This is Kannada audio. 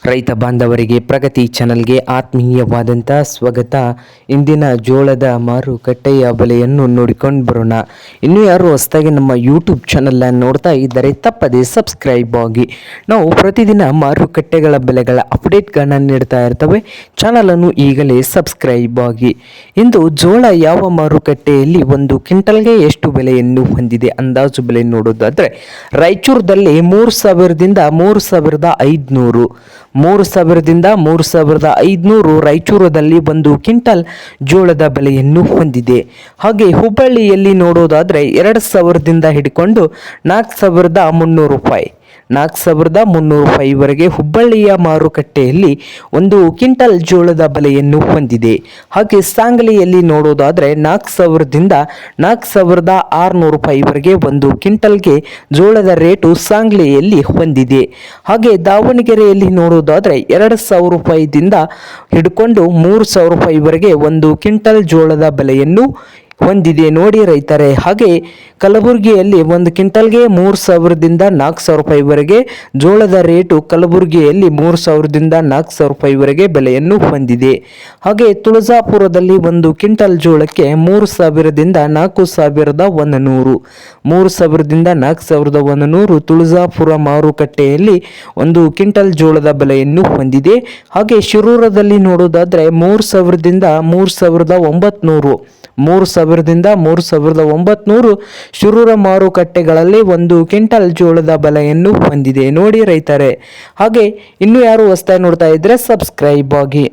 ರೈತ ಬಾಂಧವರಿಗೆ ಪ್ರಗತಿ ಚಾನಲ್ಗೆ ಆತ್ಮೀಯವಾದಂಥ ಸ್ವಾಗತ. ಇಂದಿನ ಜೋಳದ ಮಾರುಕಟ್ಟೆಯ ಬೆಲೆಯನ್ನು ನೋಡಿಕೊಂಡು ಬರೋಣ. ಇನ್ನೂ ಯಾರು ಹೊಸದಾಗಿ ನಮ್ಮ ಯೂಟ್ಯೂಬ್ ಚಾನಲ್ನ ನೋಡ್ತಾ ಇದ್ದರೆ ತಪ್ಪದೆ ಸಬ್ಸ್ಕ್ರೈಬ್ ಆಗಿ. ನಾವು ಪ್ರತಿದಿನ ಮಾರುಕಟ್ಟೆಗಳ ಬೆಲೆಗಳ ಅಪ್ಡೇಟ್ಗಳನ್ನ ನೀಡ್ತಾ ಇರ್ತವೆ. ಚಾನಲನ್ನು ಈಗಲೇ ಸಬ್ಸ್ಕ್ರೈಬ್ ಆಗಿ. ಇಂದು ಜೋಳ ಯಾವ ಮಾರುಕಟ್ಟೆಯಲ್ಲಿ ಒಂದು ಕ್ವಿಂಟಲ್ಗೆ ಎಷ್ಟು ಬೆಲೆಯನ್ನು ಹೊಂದಿದೆ ಅಂದಾಜು ಬೆಲೆ ನೋಡೋದಾದರೆ ರಾಯಚೂರದಲ್ಲಿ 3,000ದಿಂದ 3,500, 3,000ದಿಂದ 3,500 ರಾಯಚೂರದಲ್ಲಿ ಒಂದು ಕ್ವಿಂಟಲ್ ಜೋಳದ ಬೆಲೆಯನ್ನು ಹೊಂದಿದೆ. ಹಾಗೆ ಹುಬ್ಬಳ್ಳಿಯಲ್ಲಿ ನೋಡೋದಾದರೆ 2,000ದಿಂದ ಹಿಡ್ಕೊಂಡು 4,300 ರೂಪಾಯಿ, 4,300 ರೂಪಾಯಿವರೆಗೆ ಹುಬ್ಬಳ್ಳಿಯ ಮಾರುಕಟ್ಟೆಯಲ್ಲಿ ಒಂದು ಕ್ವಿಂಟಲ್ ಜೋಳದ ಬೆಲೆಯನ್ನು ಹೊಂದಿದೆ. ಹಾಗೆ ಸಾಂಗಲಿಯಲ್ಲಿ ನೋಡೋದಾದರೆ 4,000ದಿಂದ 4,600 ರೂಪಾಯಿವರೆಗೆ ಒಂದು ಕ್ವಿಂಟಲ್ಗೆ ಜೋಳದ ರೇಟು ಸಾಂಗ್ಲಿಯಲ್ಲಿ ಹೊಂದಿದೆ. ಹಾಗೆ ದಾವಣಗೆರೆಯಲ್ಲಿ ನೋಡೋದಾದರೆ 2,000 ರೂಪಾಯಿದಿಂದ ಹಿಡ್ಕೊಂಡು 3,000 ರೂಪಾಯಿವರೆಗೆ ಒಂದು ಕ್ವಿಂಟಲ್ ಜೋಳದ ಬೆಲೆಯನ್ನು ಹೊಂದಿದೆ ನೋಡಿ ರೈತರೇ. ಹಾಗೆ ಕಲಬುರಗಿಯಲ್ಲಿ ಒಂದು ಕ್ವಿಂಟಲ್ಗೆ 3,000ದಿಂದ 4,000 ರೂಪಾಯಿವರೆಗೆ ಜೋಳದ ರೇಟು ಕಲಬುರಗಿಯಲ್ಲಿ 3,000ದಿಂದ 4,000 ರೂಪಾಯಿವರೆಗೆ ಬೆಲೆಯನ್ನು ಹೊಂದಿದೆ. ಹಾಗೆ ತುಳಜಾಪುರದಲ್ಲಿ ಒಂದು ಕ್ವಿಂಟಲ್ ಜೋಳಕ್ಕೆ 3,000ದಿಂದ 4,100, 3,000ದಿಂದ 4,100 ತುಳಜಾಪುರ ಮಾರುಕಟ್ಟೆಯಲ್ಲಿ ಒಂದು ಕ್ವಿಂಟಲ್ ಜೋಳದ ಬೆಲೆಯನ್ನು ಹೊಂದಿದೆ. ಹಾಗೆ ಶಿರೂರದಲ್ಲಿ ನೋಡೋದಾದರೆ 3,000ದಿಂದ 3,900, 3,000ದಿಂದ 3,900 ಶಿರೂರ ಮಾರುಕಟ್ಟೆಗಳಲ್ಲಿ ಒಂದು ಕ್ವಿಂಟಲ್ ಜೋಳದ ಬೆಲೆಯನ್ನು ಹೊಂದಿದೆ ನೋಡಿ ರೈತರೇ. ಹಾಗೆ ಇನ್ನೂ ಯಾರು ಹೊಸದಾಗಿ ನೋಡ್ತಾ ಇದ್ರೆ ಸಬ್ಸ್ಕ್ರೈಬ್ ಆಗಿ.